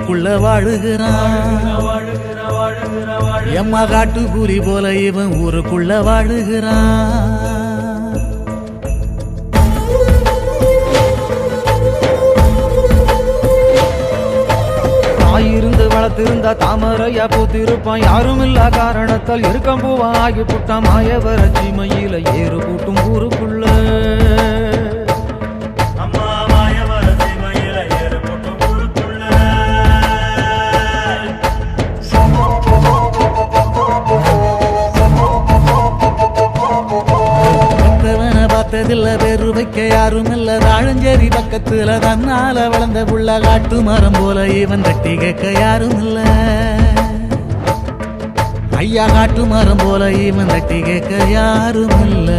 ஊருக்குள்ள வாழுகிறான். எம்மா காட்டு புலி போல இவன் ஊருக்குள்ள வாழுகிறான். தாயிருந்து வளர்த்திருந்தா தாமரையா பூத்திருப்பான். யாரும் இல்லா காரணத்தால் இருக்கம்பூவா ஆகி புட்டான். மாயவர சீமையில ஏறு கூட்டும் ஊருக்குள்ள பார்த்ததில்ல பேரு வைக்க யாரும் இல்ல. தாழஞ்சேரி பக்கத்துல தன்னால வளர்ந்த புள்ள காட்டு மரம் போல இவன் தட்டி கேட்க யாரும் இல்ல. ஐயா காட்டு மரம் போல இவன் தட்டி கேட்க யாரும் இல்ல.